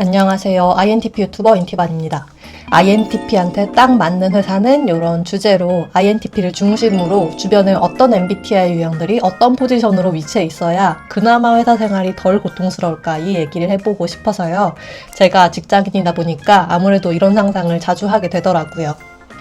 안녕하세요. INTP 유튜버 인티반입니다. INTP한테 딱 맞는 회사는 이런 주제로 INTP를 중심으로 주변에 어떤 MBTI 유형들이 어떤 포지션으로 위치해 있어야 그나마 회사 생활이 덜 고통스러울까 이 얘기를 해보고 싶어서요. 제가 직장인이다 보니까 아무래도 이런 상상을 자주 하게 되더라고요.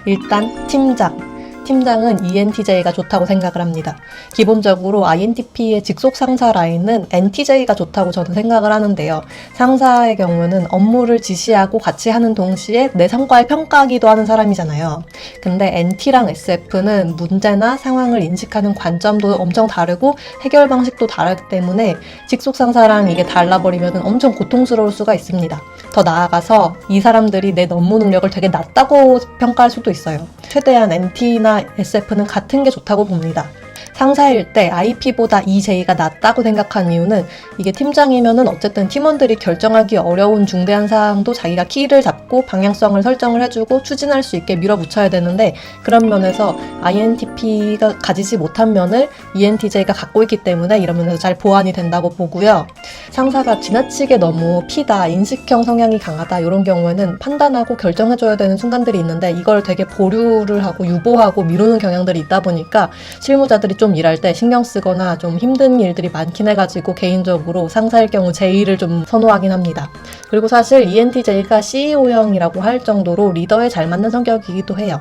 일단 팀장은 ENTJ가 좋다고 생각을 합니다. 기본적으로 INTP의 직속 상사 라인은 NTJ가 좋다고 저는 생각을 하는데요. 상사의 경우는 업무를 지시하고 같이 하는 동시에 내 성과를 평가하기도 하는 사람이잖아요. 근데 NT랑 SF는 문제나 상황을 인식하는 관점도 엄청 다르고 해결 방식도 다르기 때문에 직속 상사랑 이게 달라버리면 엄청 고통스러울 수가 있습니다. 더 나아가서 이 사람들이 내 업무 능력을 되게 낮다고 평가할 수도 있어요. 최대한 NT나 SF는 같은 게 좋다고 봅니다. 상사일 때 IP보다 EJ가 낫다고 생각한 이유는 이게 팀장이면은 어쨌든 팀원들이 결정하기 어려운 중대한 사항도 자기가 키를 잡고 방향성을 설정을 해주고 추진할 수 있게 밀어붙여야 되는데 그런 면에서 INTP가 가지지 못한 면을 ENTJ가 갖고 있기 때문에 이런 면에서 잘 보완이 된다고 보고요. 상사가 지나치게 너무 P다, 인식형 성향이 강하다 이런 경우에는 판단하고 결정해줘야 되는 순간들이 있는데 이걸 되게 보류를 하고 유보하고 미루는 경향들이 있다 보니까 실무자들이 좀 일할 때 신경 쓰거나 좀 힘든 일들이 많긴 해가지고 개인적으로 상사일 경우 J를 좀 선호하긴 합니다. 그리고 사실 ENTJ가 CEO형이라고 할 정도로 리더에 잘 맞는 성격이기도 해요.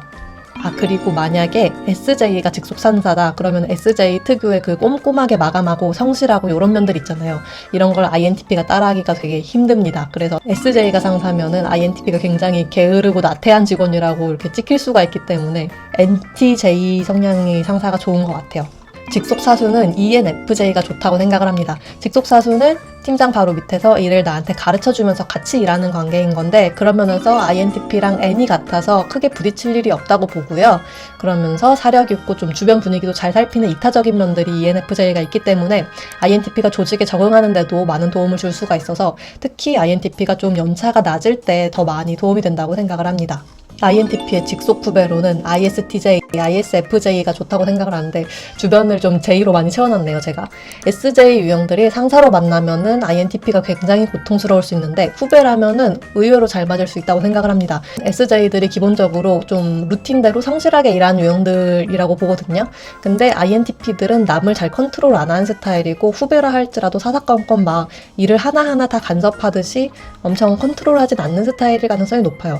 그리고 만약에 SJ가 직속 상사다 그러면 SJ 특유의 그 꼼꼼하게 마감하고 성실하고 이런 면들 있잖아요. 이런 걸 INTP가 따라하기가 되게 힘듭니다. 그래서 SJ가 상사면은 INTP가 굉장히 게으르고 나태한 직원이라고 이렇게 찍힐 수가 있기 때문에 NTJ 성향의 상사가 좋은 것 같아요. 직속 사수는 ENFJ가 좋다고 생각을 합니다. 직속 사수는 팀장 바로 밑에서 일을 나한테 가르쳐주면서 같이 일하는 관계인 건데 그런 면에서 INTP랑 N이 같아서 크게 부딪힐 일이 없다고 보고요. 그러면서 사력 있고 좀 주변 분위기도 잘 살피는 이타적인 면들이 ENFJ가 있기 때문에 INTP가 조직에 적응하는 데도 많은 도움을 줄 수가 있어서 특히 INTP가 좀 연차가 낮을 때 더 많이 도움이 된다고 생각을 합니다. INTP의 직속 후배로는 ISTJ, ISFJ가 좋다고 생각을 하는데 주변을 좀 J로 많이 채워놨네요, 제가. SJ 유형들이 상사로 만나면은 INTP가 굉장히 고통스러울 수 있는데 후배라면은 의외로 잘 맞을 수 있다고 생각을 합니다. SJ들이 기본적으로 좀 루틴대로 성실하게 일하는 유형들이라고 보거든요. 근데 INTP들은 남을 잘 컨트롤 안 하는 스타일이고 후배라 할지라도 사사건건 막 일을 하나하나 다 간섭하듯이 엄청 컨트롤하진 않는 스타일일 가능성이 높아요.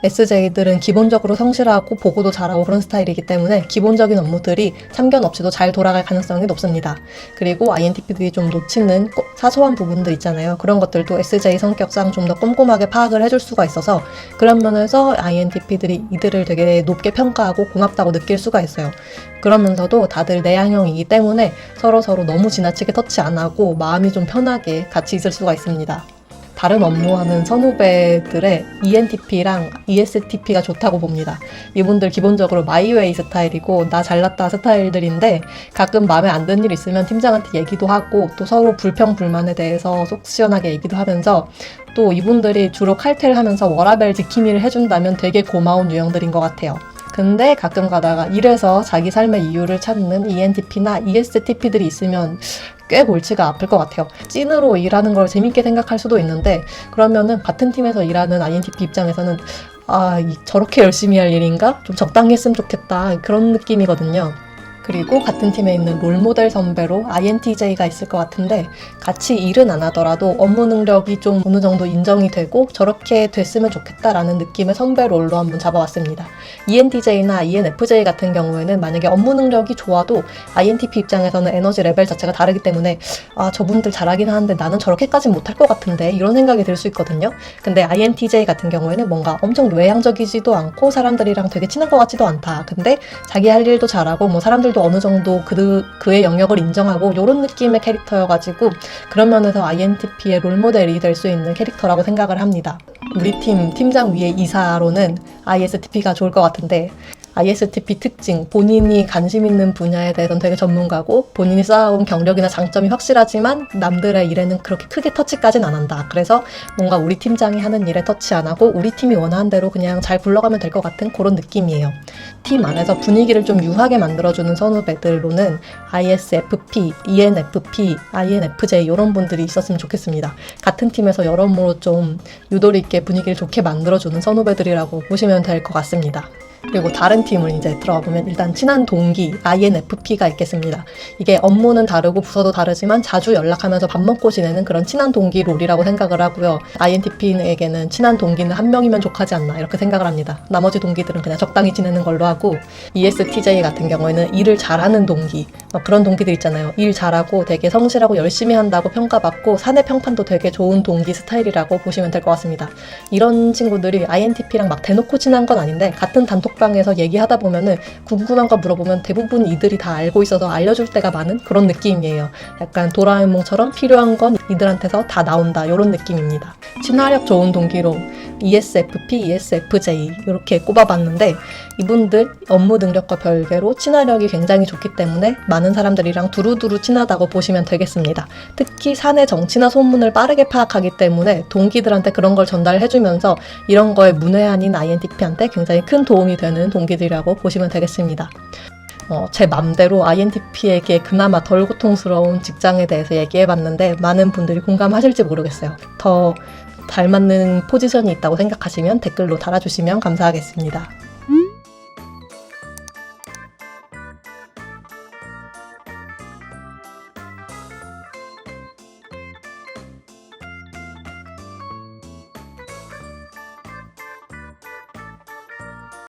SJ들은 기본적으로 성실하고 보고도 잘하고 그런 스타일이기 때문에 기본적인 업무들이 참견 없이도 잘 돌아갈 가능성이 높습니다. 그리고 INTP들이 좀 놓치는 사소한 부분들 있잖아요. 그런 것들도 SJ 성격상 좀 더 꼼꼼하게 파악을 해줄 수가 있어서 그런 면에서 INTP들이 이들을 되게 높게 평가하고 고맙다고 느낄 수가 있어요. 그러면서도 다들 내향형이기 때문에 서로서로 너무 지나치게 터치 안 하고 마음이 좀 편하게 같이 있을 수가 있습니다. 다른 업무하는 선후배들의 ENTP랑 ESTP가 좋다고 봅니다. 이분들 기본적으로 마이웨이 스타일이고 나 잘났다 스타일들인데 가끔 마음에 안 드는 일 있으면 팀장한테 얘기도 하고 또 서로 불평 불만에 대해서 속 시원하게 얘기도 하면서 또 이분들이 주로 칼퇴를 하면서 워라밸 지킴이를 해준다면 되게 고마운 유형들인 것 같아요. 근데 가끔 가다가 일에서 자기 삶의 이유를 찾는 ENTP나 ESTP들이 있으면 꽤 골치가 아플 것 같아요. 찐으로 일하는 걸 재밌게 생각할 수도 있는데 그러면은 같은 팀에서 일하는 INTP 입장에서는 저렇게 열심히 할 일인가? 좀 적당히 했으면 좋겠다 그런 느낌이거든요. 그리고 같은 팀에 있는 롤모델 선배로 INTJ가 있을 것 같은데 같이 일은 안 하더라도 업무 능력이 좀 어느 정도 인정이 되고 저렇게 됐으면 좋겠다라는 느낌의 선배 롤로 한번 잡아봤습니다. ENTJ나 ENFJ 같은 경우에는 만약에 업무 능력이 좋아도 INTP 입장에서는 에너지 레벨 자체가 다르기 때문에 저분들 잘하긴 하는데 나는 저렇게까지는 못할 것 같은데 이런 생각이 들 수 있거든요. 근데 INTJ 같은 경우에는 뭔가 엄청 외향적이지도 않고 사람들이랑 되게 친한 것 같지도 않다. 근데 자기 할 일도 잘하고 뭐 사람들도 어느 정도 그의 영역을 인정하고 이런 느낌의 캐릭터여가지고 그런 면에서 INTP의 롤모델이 될 수 있는 캐릭터라고 생각을 합니다. 우리 팀장 위에 이사로는 ISTP가 좋을 것 같은데 ISTP 특징, 본인이 관심 있는 분야에 대해서는 되게 전문가고 본인이 쌓아온 경력이나 장점이 확실하지만 남들의 일에는 그렇게 크게 터치까지는 안 한다. 그래서 뭔가 우리 팀장이 하는 일에 터치 안 하고 우리 팀이 원하는 대로 그냥 잘 굴러가면 될 것 같은 그런 느낌이에요. 팀 안에서 분위기를 좀 유하게 만들어주는 선후배들로는 ISFP, ENFP, INFJ 이런 분들이 있었으면 좋겠습니다. 같은 팀에서 여러모로 좀 유도리 있게 분위기를 좋게 만들어주는 선후배들이라고 보시면 될 것 같습니다. 그리고 다른 팀을 이제 들어가 보면 일단 친한 동기 INFP가 있겠습니다. 이게 업무는 다르고 부서도 다르지만 자주 연락하면서 밥 먹고 지내는 그런 친한 동기 롤이라고 생각을 하고요. INTP에게는 친한 동기는 한 명이면 족하지 않나 이렇게 생각을 합니다. 나머지 동기들은 그냥 적당히 지내는 걸로 하고 ESTJ 같은 경우에는 일을 잘하는 동기 그런 동기들 있잖아요. 일 잘하고 되게 성실하고 열심히 한다고 평가받고 사내 평판도 되게 좋은 동기 스타일이라고 보시면 될 것 같습니다. 이런 친구들이 INTP랑 막 대놓고 친한 건 아닌데 같은 단톡방에서 얘기하다 보면은 궁금한 거 물어보면 대부분 이들이 다 알고 있어서 알려줄 때가 많은 그런 느낌이에요. 약간 도라에몽처럼 필요한 건 이들한테서 다 나온다 이런 느낌입니다. 친화력 좋은 동기로 ESFP, ESFJ 이렇게 꼽아봤는데 이분들 업무 능력과 별개로 친화력이 굉장히 좋기 때문에 많은 사람들이랑 두루두루 친하다고 보시면 되겠습니다. 특히 사내 정치나 소문을 빠르게 파악하기 때문에 동기들한테 그런 걸 전달해주면서 이런 거에 문외한인 INTP한테 굉장히 큰 도움이 되는 동기들이라고 보시면 되겠습니다. 제 맘대로 INTP에게 그나마 덜 고통스러운 직장에 대해서 얘기해봤는데 많은 분들이 공감하실지 모르겠어요. 더 잘 맞는 포지션이 있다고 생각하시면 댓글로 달아주시면 감사하겠습니다.